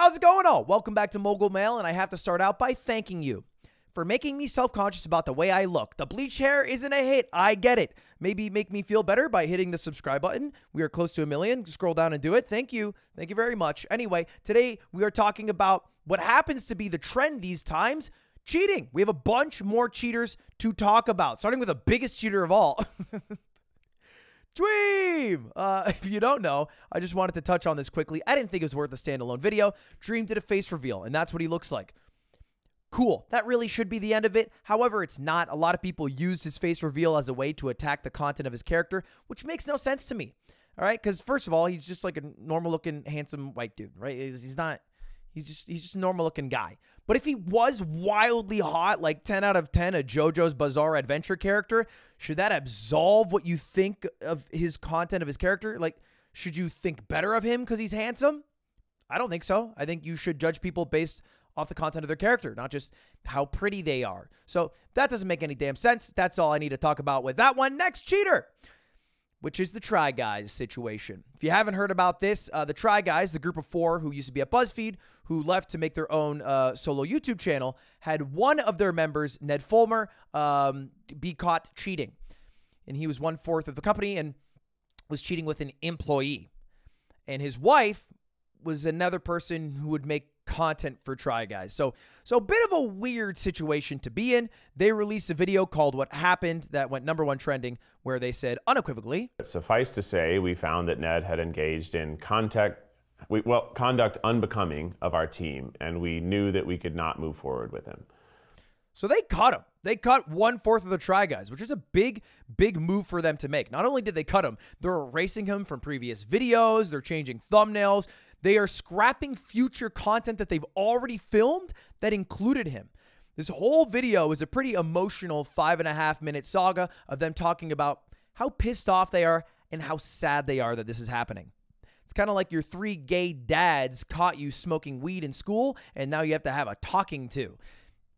How's it going all? Welcome back to Mogul Mail, and I have to start out by thanking you for making me self-conscious about the way I look. The bleach hair isn't a hit. I get it. Maybe make me feel better by hitting the subscribe button. We are close to 1 million. Scroll down and do it. Thank you. Thank you very much. Anyway, today we are talking about what happens to be the trend these times, cheating. We have a bunch more cheaters to talk about, starting with the biggest cheater of all. Dream! If you don't know, I just wanted to touch on this quickly. I didn't think it was worth a standalone video. Dream did a face reveal, and that's what he looks like. Cool. That really should be the end of it. However, it's not. A lot of people used his face reveal as a way to attack the content of his character, which makes no sense to me. All right? Because first of all, he's just like a normal-looking, handsome white dude, right? He's just a normal-looking guy. But if he was wildly hot, like 10 out of 10, a JoJo's Bizarre Adventure character, should that absolve what you think of his content, of his character? Like, should you think better of him because he's handsome? I don't think so. I think you should judge people based off the content of their character, not just how pretty they are. So that doesn't make any damn sense. That's all I need to talk about with that one. Next cheater, which is the Try Guys situation. If you haven't heard about this, the Try Guys, the group of 4 who used to be at BuzzFeed, who left to make their own solo YouTube channel, had one of their members, Ned Fulmer, be caught cheating. And he was 1/4 of the company and was cheating with an employee. And his wife was another person who would make content for Try Guys. So a bit of a weird situation to be in. They released a video called What Happened that went #1 trending, where they said unequivocally, suffice to say, we found that Ned had engaged in conduct unbecoming of our team, and we knew that we could not move forward with him. So they cut him. They cut 1/4 of the Try Guys, which is a big move for them to make. Not only did they cut him, they're erasing him from previous videos. They're changing thumbnails. They are scrapping future content that they've already filmed that included him. This whole video is a pretty emotional 5.5-minute saga of them talking about how pissed off they are and how sad they are that this is happening. It's kind of like your 3 gay dads caught you smoking weed in school, and now you have to have a talking to.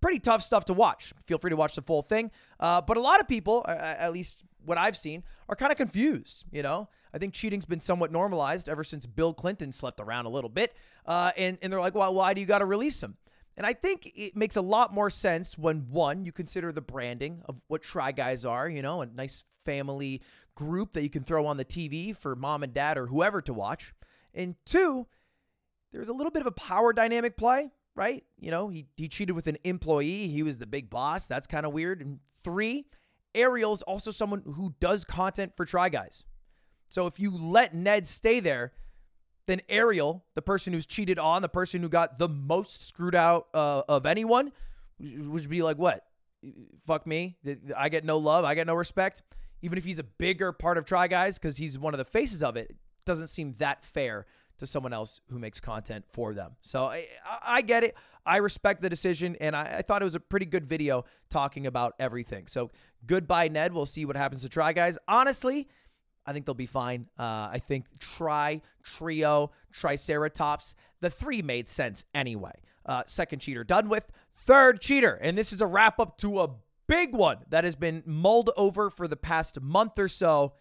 Pretty tough stuff to watch. Feel free to watch the full thing. But a lot of people, at least what I've seen, are kind of confused, you know? I think cheating's been somewhat normalized ever since Bill Clinton slept around a little bit. And they're like, well, why do you got to release him? And I think it makes a lot more sense when, 1, you consider the branding of what Try Guys are, you know, a nice family group that you can throw on the TV for mom and dad or whoever to watch. And 2, there's a little bit of a power dynamic play, right? You know, he cheated with an employee. He was the big boss. That's kind of weird. And 3, Ariel's also someone who does content for Try Guys. So if you let Ned stay there, then Ariel, the person who's cheated on, the person who got the most screwed out of anyone, would be like, what? Fuck me? I get no love. I get no respect. Even if he's a bigger part of Try Guys because he's one of the faces of it, it doesn't seem that fair to someone else who makes content for them. So I get it. I respect the decision, and I thought it was a pretty good video talking about everything. So goodbye, Ned. We'll see what happens to Try Guys. Honestly, I think they'll be fine. I think Trio, Triceratops, the 3 made sense anyway. Second cheater done with. Third cheater, and this is a wrap-up to a big one that has been mulled over for the past month or so.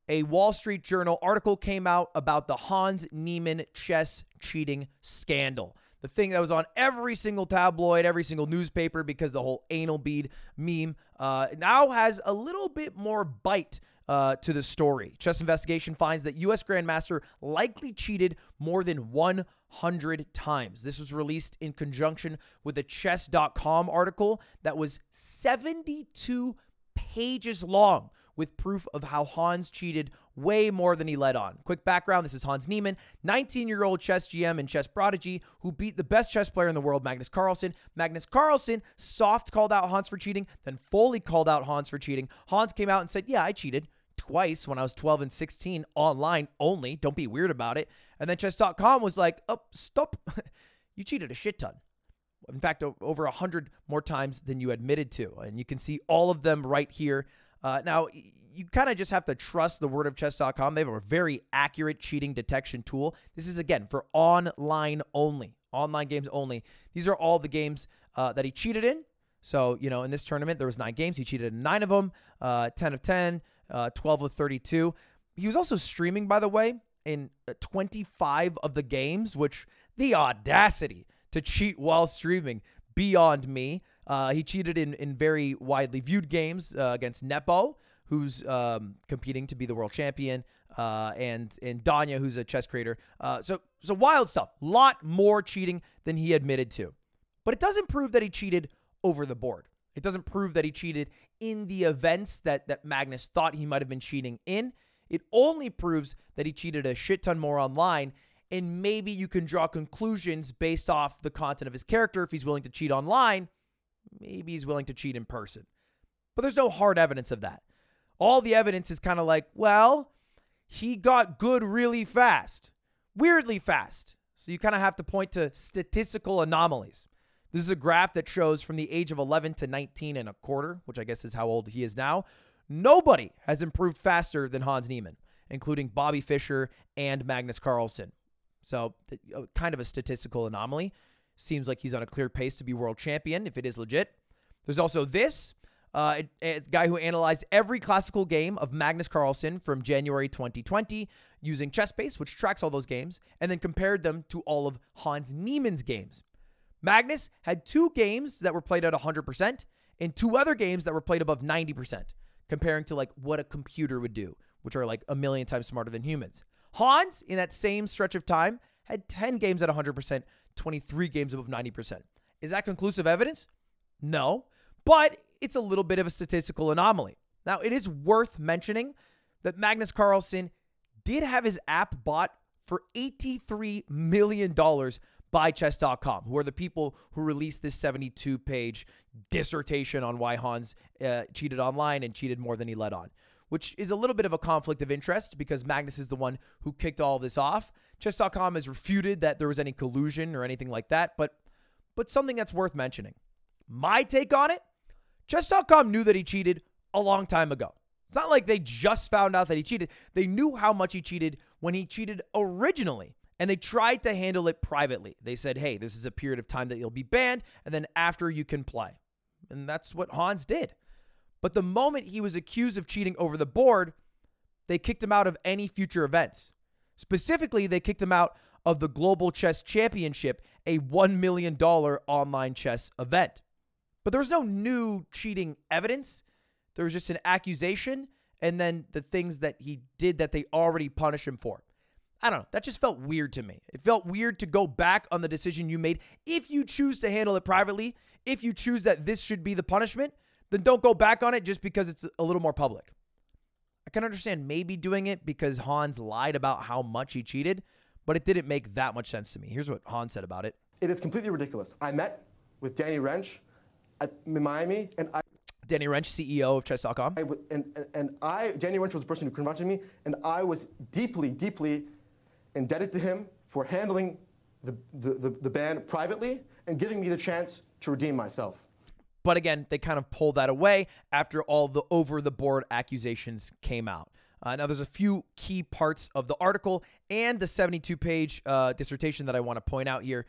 A Wall Street Journal article came out about the Hans Niemann chess cheating scandal. The thing that was on every single tabloid, every single newspaper, because the whole anal bead meme now has a little bit more bite to the story. Chess Investigation finds that U.S. Grandmaster likely cheated more than 100 times. This was released in conjunction with a Chess.com article that was 72 pages long, with proof of how Hans cheated way more than he let on. Quick background, this is Hans Niemann, 19-year-old chess GM and chess prodigy who beat the best chess player in the world, Magnus Carlsen. Magnus Carlsen soft called out Hans for cheating, then fully called out Hans for cheating. Hans came out and said, yeah, I cheated twice when I was 12 and 16, online only. Don't be weird about it. And then Chess.com was like, oh, stop. You cheated a shit ton. In fact, over 100 more times than you admitted to. And you can see all of them right here. Now, you kind of just have to trust the word of Chess.com. They have a very accurate cheating detection tool. This is, again, for online only, online games only. These are all the games that he cheated in. So, you know, in this tournament, there was 9 games. He cheated in 9 of them, 10 of 10, 12 of 32. He was also streaming, by the way, in 25 of the games, which the audacity to cheat while streaming, beyond me. He cheated in very widely viewed games against Nepo, who's competing to be the world champion, and Danya, who's a chess creator. So wild stuff. Lot more cheating than he admitted to. But it doesn't prove that he cheated over the board. It doesn't prove that he cheated in the events that Magnus thought he might have been cheating in. It only proves that he cheated a shit ton more online, and maybe you can draw conclusions based off the content of his character. If he's willing to cheat online, maybe he's willing to cheat in person. But there's no hard evidence of that. All the evidence is kind of like, well, he got good really fast, weirdly fast. So you kind of have to point to statistical anomalies. This is a graph that shows from the age of 11 to 19 and a quarter, which I guess is how old he is now. Nobody has improved faster than Hans Niemann, including Bobby Fischer and Magnus Carlsen. So kind of a statistical anomaly. Seems like he's on a clear pace to be world champion if it is legit. There's also this a guy who analyzed every classical game of Magnus Carlsen from January 2020 using ChessBase, which tracks all those games, and then compared them to all of Hans Niemann's games. Magnus had 2 games that were played at 100% and 2 other games that were played above 90%, comparing to like what a computer would do, which are like a million times smarter than humans. Hans, in that same stretch of time, had 10 games at 100%, 23 games above 90%. Is that conclusive evidence? No, but it's a little bit of a statistical anomaly. Now, it is worth mentioning that Magnus Carlsen did have his app bought for $83 million by Chess.com, who are the people who released this 72-page dissertation on why Hans cheated online and cheated more than he let on, which is a little bit of a conflict of interest because Magnus is the one who kicked all of this off. Chess.com has refuted that there was any collusion or anything like that, but something that's worth mentioning. My take on it, Chess.com knew that he cheated a long time ago. It's not like they just found out that he cheated. They knew how much he cheated when he cheated originally, and they tried to handle it privately. They said, hey, this is a period of time that you'll be banned, and then after you can play. And that's what Hans did. But the moment he was accused of cheating over the board, they kicked him out of any future events. Specifically, they kicked him out of the Global Chess Championship, a $1 million online chess event. But there was no new cheating evidence. There was just an accusation and then the things that he did that they already punished him for. I don't know. That just felt weird to me. It felt weird to go back on the decision you made. If you choose to handle it privately, if you choose that this should be the punishment, then don't go back on it just because it's a little more public. I can understand maybe doing it because Hans lied about how much he cheated, but it didn't make that much sense to me. Here's what Hans said about it. It is completely ridiculous. I met with Danny Wrench in Miami, and Danny Wrench, CEO of Chess.com. Danny Wrench was the person who confronted me, and I was deeply, deeply indebted to him for handling the ban privately and giving me the chance to redeem myself. But again, they kind of pulled that away after all the over-the-board accusations came out. Now, there's a few key parts of the article and the 72-page dissertation that I want to point out here.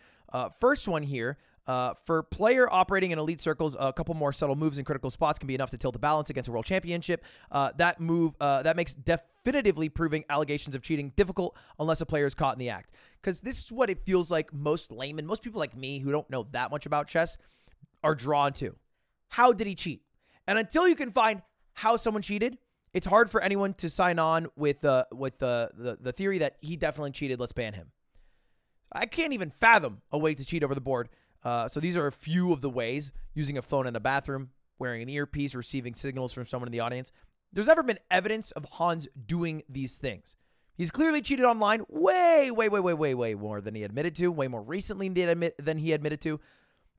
First one here, for player operating in elite circles, a couple more subtle moves in critical spots can be enough to tilt the balance against a world championship. That makes definitively proving allegations of cheating difficult unless a player is caught in the act. Because this is what it feels like most laymen, most people like me who don't know that much about chess, are drawn to. How did he cheat? And until you can find how someone cheated, it's hard for anyone to sign on with the theory that he definitely cheated. Let's ban him. I can't even fathom a way to cheat over the board. So these are a few of the ways: using a phone in a bathroom, wearing an earpiece, receiving signals from someone in the audience. There's never been evidence of Hans doing these things. He's clearly cheated online way more than he admitted to, way more recently than he admitted to.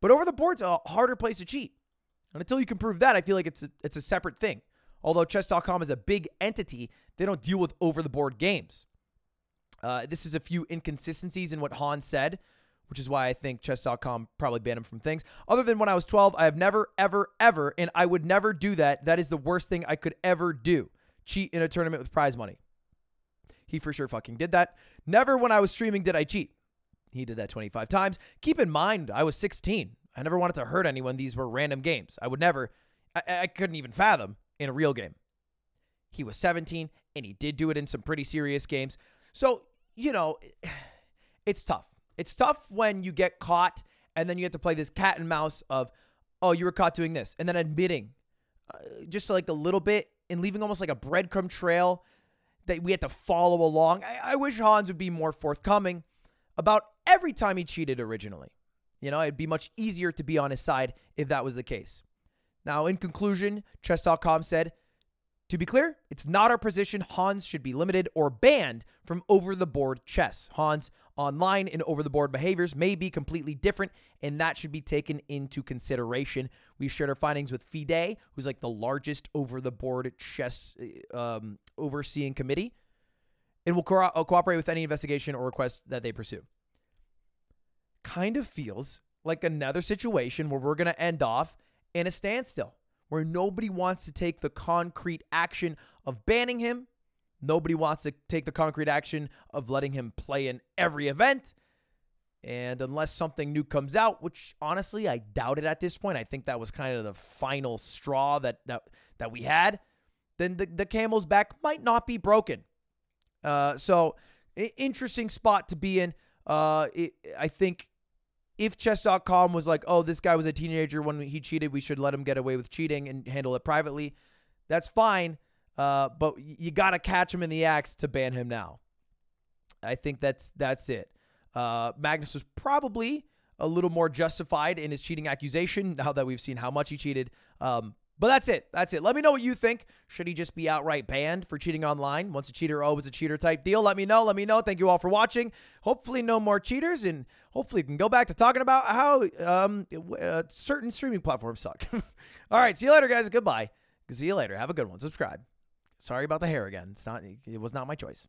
But over the board's a harder place to cheat. And until you can prove that, I feel like it's a separate thing. Although Chess.com is a big entity, they don't deal with over-the-board games. This is a few inconsistencies in what Hans said, which is why I think Chess.com probably banned him from things. Other than when I was 12, I have never, ever, and I would never do that. That is the worst thing I could ever do. Cheat in a tournament with prize money. He for sure fucking did that. Never when I was streaming did I cheat. He did that 25 times. Keep in mind, I was 16. I never wanted to hurt anyone. These were random games. I would never, I couldn't even fathom in a real game. He was 17, and he did do it in some pretty serious games. So you know, it's tough. It's tough when you get caught and then you have to play this cat and mouse of, oh, you were caught doing this, and then admitting just like a little bit and leaving almost like a breadcrumb trail that we had to follow along. I wish Hans would be more forthcoming about every time he cheated originally. You know, it'd be much easier to be on his side if that was the case. Now, in conclusion, Chess.com said, to be clear, it's not our position Hans should be limited or banned from over-the-board chess. Hans' online and over-the-board behaviors may be completely different, and that should be taken into consideration. We shared our findings with FIDE, who's like the largest over-the-board chess overseeing committee, and will cooperate with any investigation or request that they pursue. Kind of feels like another situation where we're going to end off in a standstill, where nobody wants to take the concrete action of banning him. Nobody wants to take the concrete action of letting him play in every event. And unless something new comes out, which honestly, I doubt it at this point, I think that was kind of the final straw that we had, then the camel's back might not be broken. So interesting spot to be in. I think if Chess.com was like, oh, this guy was a teenager when he cheated, we should let him get away with cheating and handle it privately, that's fine. But you got to catch him in the act to ban him now. I think that's it. Magnus was probably a little more justified in his cheating accusation now that we've seen how much he cheated. But that's it. That's it. Let me know what you think. Should he just be outright banned for cheating online? Once a cheater, always a cheater type deal. Let me know. Let me know. Thank you all for watching. Hopefully no more cheaters, and hopefully we can go back to talking about how certain streaming platforms suck. All right. See you later, guys. Goodbye. See you later. Have a good one. Subscribe. Sorry about the hair again. It was not my choice.